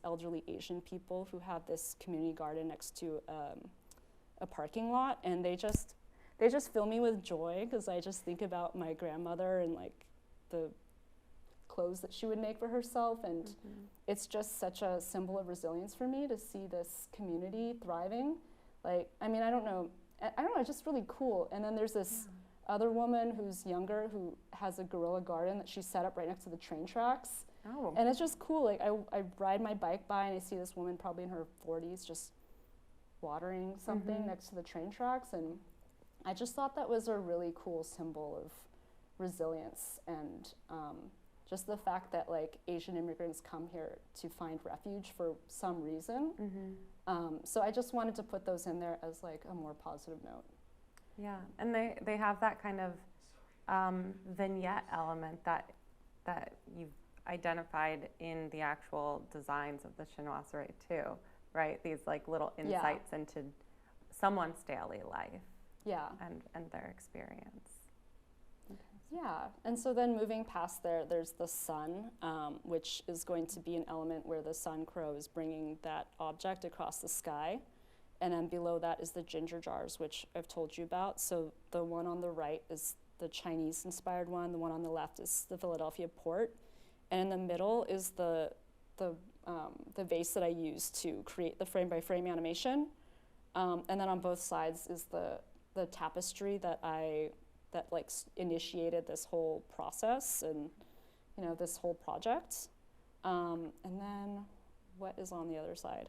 elderly Asian people who have this community garden next to a parking lot, and they just fill me with joy, because I just think about my grandmother and like the clothes that she would make for herself, and it's just such a symbol of resilience for me to see this community thriving. Like, I mean, I don't know, it's just really cool. And then there's this other woman who's younger who has a guerrilla garden that she set up right next to the train tracks. And it's just cool. Like, I ride my bike by and I see this woman probably in her 40s just watering something next to the train tracks, and I just thought that was a really cool symbol of resilience, and just the fact that like Asian immigrants come here to find refuge for some reason. So I just wanted to put those in there as like a more positive note. Yeah, and they have that kind of vignette element that you've identified in the actual designs of the chinoiserie too, right? These like little insights into someone's daily life. And their experience. Yeah, and so then moving past there's the sun, which is going to be an element where the sun crow is bringing that object across the sky. And then below that is the ginger jars, which I've told you about. So the one on the right is the Chinese-inspired one. The one on the left is the Philadelphia port. And in the middle is the vase that I used to create the frame-by-frame animation. And then on both sides is the tapestry that initiated this whole process and, this whole project. And then what is on the other side?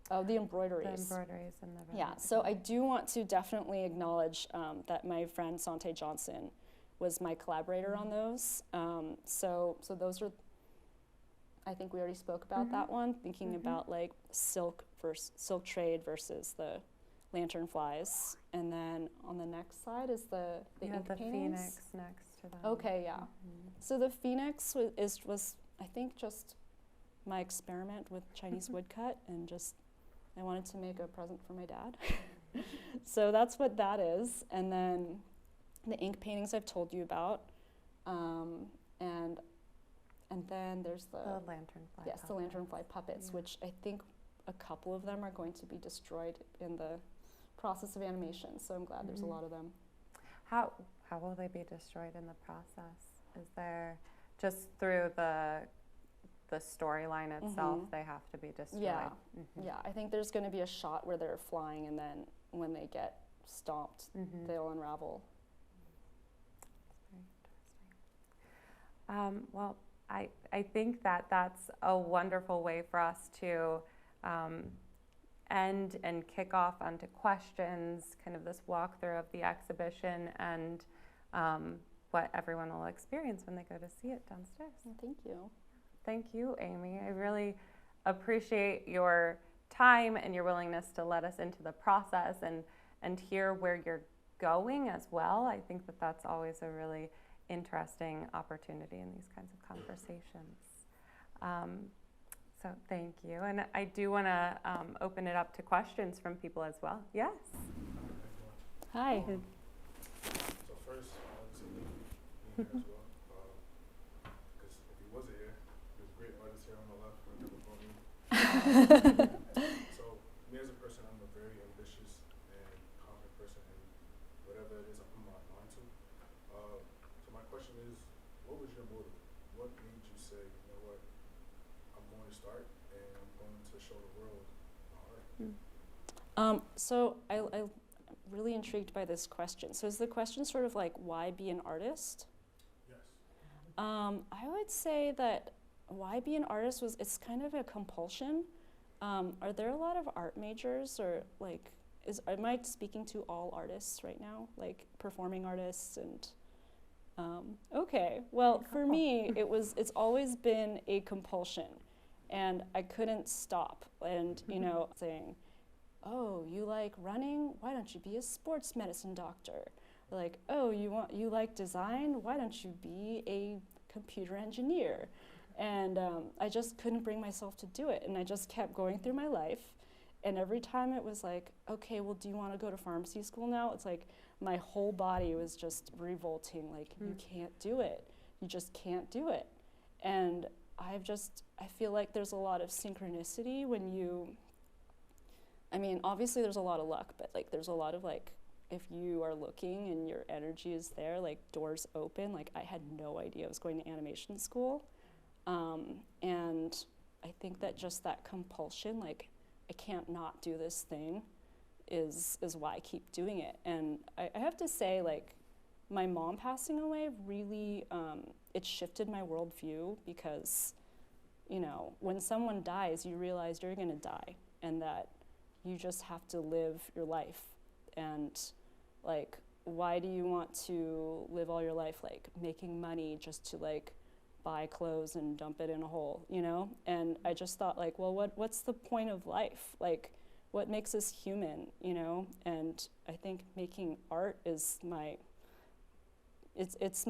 Oh, the embroideries. The embroideries and the Yeah, so I do want to definitely acknowledge that my friend Sante Johnson was my collaborator on those. So those are, I think we already spoke about that one, thinking about like silk trade versus the lantern flies. And then on the next side is the ink the paintings. phoenix next to them. Okay, yeah. So the phoenix was I think just my experiment with Chinese woodcut, and just I wanted to make a present for my dad. So that's what that is. And then the ink paintings I've told you about. And then there's the lanternfly. Yes, the lanternfly puppets, which I think a couple of them are going to be destroyed in the process of animation. So I'm glad there's a lot of them. How will they be destroyed in the process? Is there just through the storyline itself, they have to be destroyed? Yeah, yeah. I think there's going to be a shot where they're flying, and then when they get stomped, they'll unravel. Very interesting. Well, I think that's a wonderful way for us to end and kick off onto questions, kind of this walkthrough of the exhibition and what everyone will experience when they go to see it downstairs. Well, thank you. Thank you, Amy. I really appreciate your time and your willingness to let us into the process and hear where you're going as well. I think that's always a really interesting opportunity in these kinds of conversations. So thank you. And I do want to open it up to questions from people as well. Yes? Hi. So first, I want to say thank you for being here as well. Because if he wasn't here, there's a great artist here on my left who before me. So me as a person, I'm a very ambitious and confident person in whatever it is I put my mind to. So my question is, what was your motive? What made you say, you know what, I'm going to start and I'm going to show the world my art? So I'm really intrigued by this question. So is the question sort of like, why be an artist? Yes. I would say that why be an artist it's kind of a compulsion. Are there a lot of art majors, or like, am I speaking to all artists right now, like performing artists and? Okay, well, for me, it's always been a compulsion, and I couldn't stop. And saying, oh, you like running? Why don't you be a sports medicine doctor? Like, oh, you like design? Why don't you be a computer engineer? And I just couldn't bring myself to do it, and I just kept going through my life. And every time it was like, okay, well, do you want to go to pharmacy school now? It's like my whole body was just revolting, like, you can't do it. You just can't do it. And I feel like there's a lot of synchronicity when obviously there's a lot of luck, but like there's a lot of like, if you are looking and your energy is there, like doors open. Like I had no idea I was going to animation school. And I think that just that compulsion, like I can't not do this thing, is why I keep doing it. And I have to say, like, my mom passing away really, it shifted my worldview, because, when someone dies, you realize you're gonna die, and that you just have to live your life. And like, why do you want to live all your life like making money just to like buy clothes and dump it in a hole, And I just thought, like, well, what's the point of life? Like, what makes us human, And I think making art is it's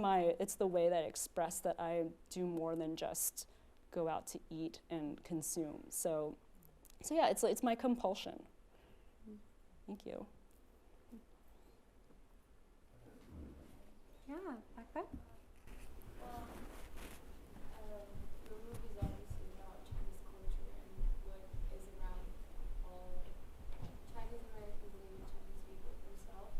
the way that I express that I do more than just go out to eat and consume. So yeah, it's my compulsion. Thank you. Yeah, back there. The movie is obviously about Chinese culture and what is around all Chinese Americans and even Chinese people themselves.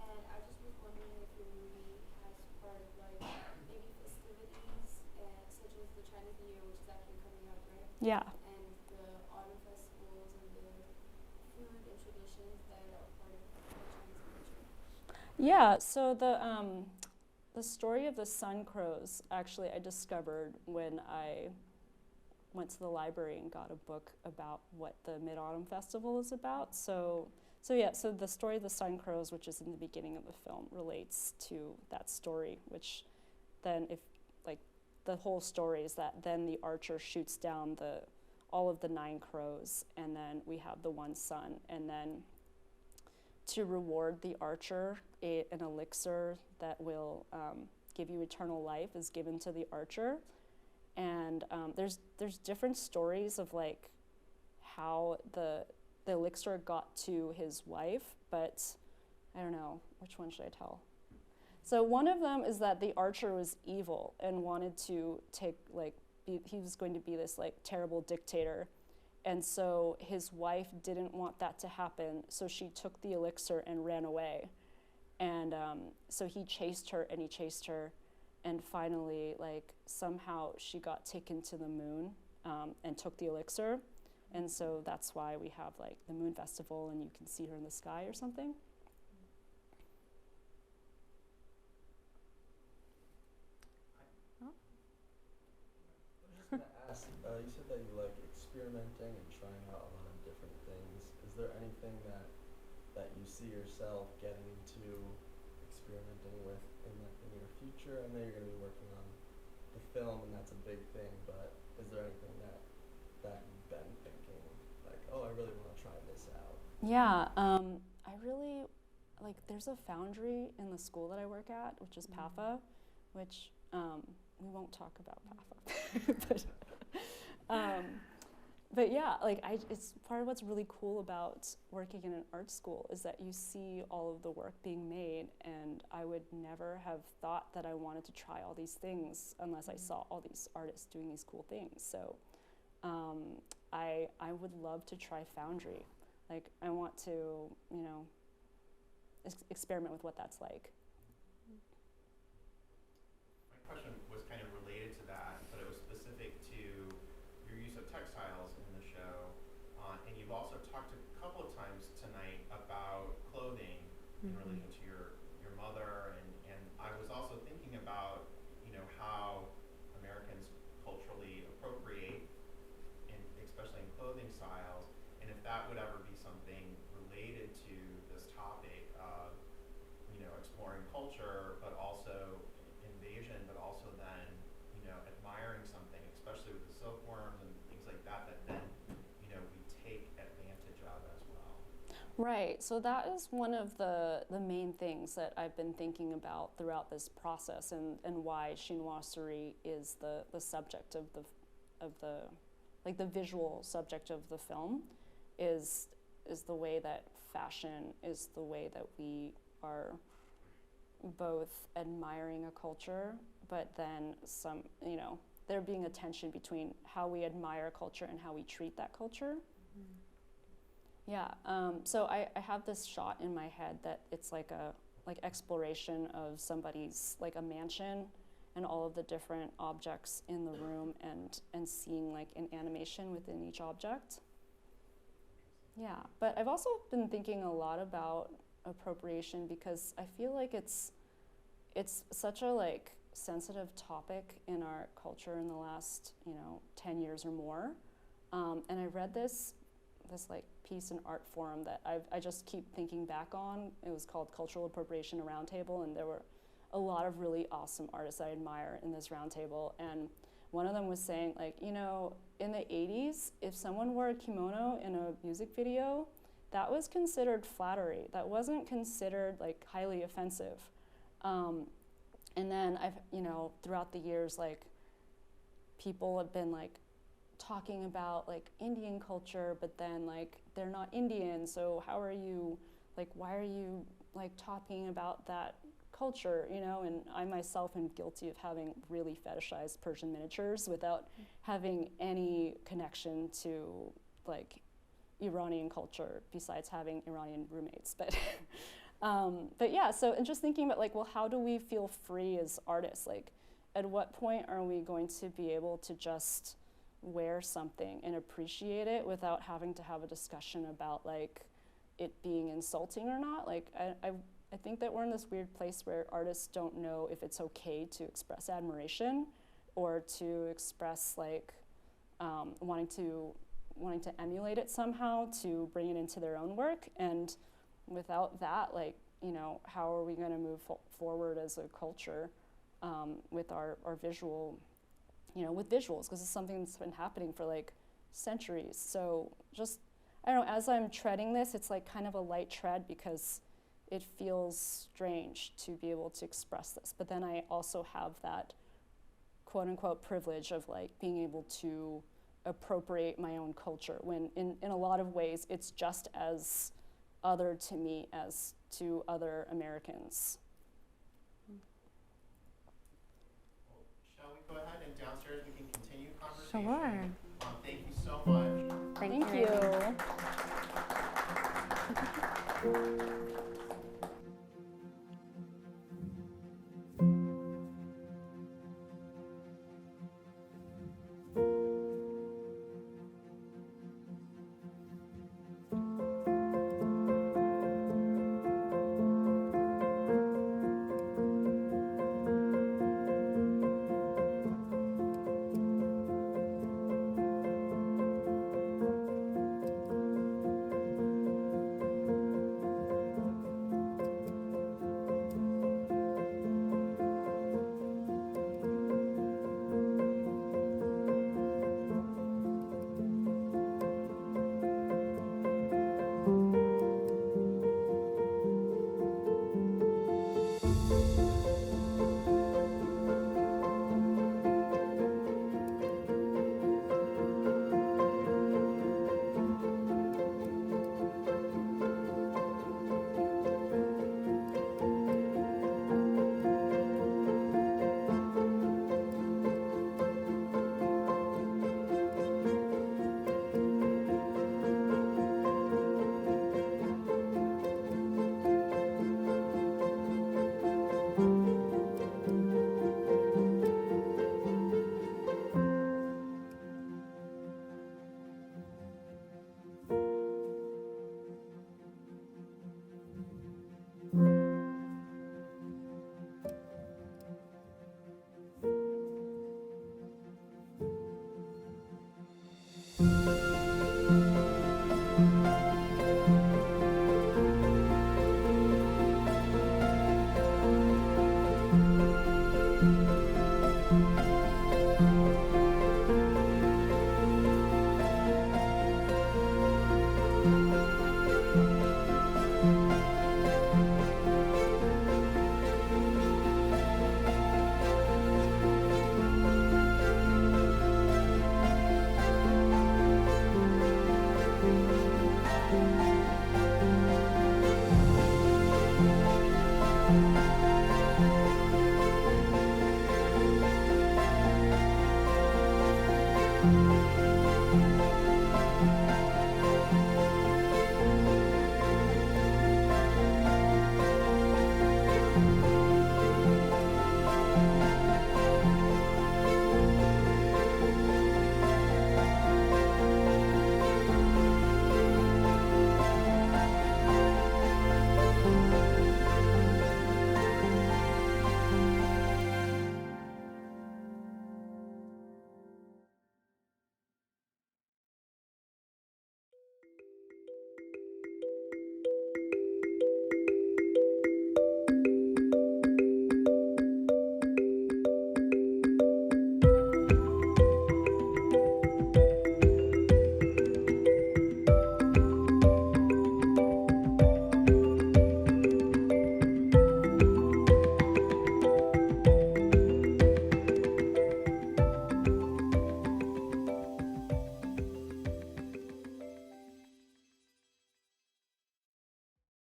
And I just was wondering if your movie has part of like maybe festivities, such as the Chinese New Year, which is actually coming up, right? Yeah. And the autumn festivals and the food and traditions Yeah, so the story of the sun crows, actually, I discovered when I went to the library and got a book about what the Mid-Autumn Festival is about. So the story of the sun crows, which is in the beginning of the film, relates to that story, which then the whole story is that then the archer shoots down all of the 9 crows, and then we have the one sun, and then to reward the archer, an elixir that will give you eternal life is given to the archer. And there's different stories of like how the elixir got to his wife, but I don't know, which one should I tell? So one of them is that the archer was evil and wanted to he was going to be this like terrible dictator. And so his wife didn't want that to happen, so she took the elixir and ran away. And so he chased her and he chased her, and finally, like, somehow she got taken to the moon and took the elixir. And so that's why we have like the moon festival and you can see her in the sky or something. I was just gonna ask, you said that you like experimenting and trying out a lot of different things. Is there anything that you see yourself getting into experimenting with in the near future? I know you're gonna be working on the film and that's a big thing, but is there anything that you've been thinking, like, oh, I really wanna try this out? Yeah, I really, like, there's a foundry in the school that I work at, which is PAFA, which we won't talk about PAFA. But yeah, like it's part of what's really cool about working in an art school is that you see all of the work being made, and I would never have thought that I wanted to try all these things unless I saw all these artists doing these cool things. So I would love to try foundry. Like, I want to, experiment with what that's like. My question was kind of related to that, but it was specific to your use of textiles in the show. And you've also talked a couple of times tonight about clothing in relation to your mother. And I was also thinking about, how Americans culturally appropriate, especially in clothing styles, and if that would ever be something related to this topic of, exploring culture, but also invasion, but also then, admiring something, especially with the silkworms and things like that, that then, we take advantage of as well. Right, so that is one of the main things that I've been thinking about throughout this process, and why chinoiserie is the subject of the visual subject of the film, is the way that fashion is the way that we are both admiring a culture, but then there being a tension between how we admire culture and how we treat that culture. Yeah, so I have this shot in my head that it's like exploration of somebody's, like a mansion, and all of the different objects in the room, and seeing like an animation within each object. Yeah, but I've also been thinking a lot about appropriation because I feel like it's such a like sensitive topic in our culture in the last 10 years or more. And I read this like piece in Art Forum that I just keep thinking back on. It was called Cultural Appropriation: A Roundtable, and there were a lot of really awesome artists I admire in this roundtable. And one of them was saying, like, in the 80s, if someone wore a kimono in a music video, that was considered flattery. That wasn't considered like highly offensive. And then throughout the years, like, people have been like talking about like Indian culture, but then like they're not Indian, so how are you, like, why are you like talking about that culture, and I myself am guilty of having really fetishized Persian miniatures without having any connection to like Iranian culture besides having Iranian roommates. But yeah, so, and just thinking about like, well, how do we feel free as artists? Like, at what point are we going to be able to just wear something and appreciate it without having to have a discussion about like it being insulting or not? Like, I think that we're in this weird place where artists don't know if it's okay to express admiration or to express like wanting to emulate it somehow to bring it into their own work. And without that, like, you know, how are we going to move forward as a culture with our visual, you know, with visuals, because it's something that's been happening for like centuries. So just, I don't know, as I'm treading this, it's like kind of a light tread because it feels strange to be able to express this. But then I also have that quote unquote privilege of like being able to appropriate my own culture when in a lot of ways it's just as other to me as to other Americans. Well, shall we go ahead and downstairs we can continue conversation? Sure. Thank you so much. Thank Thank you. you.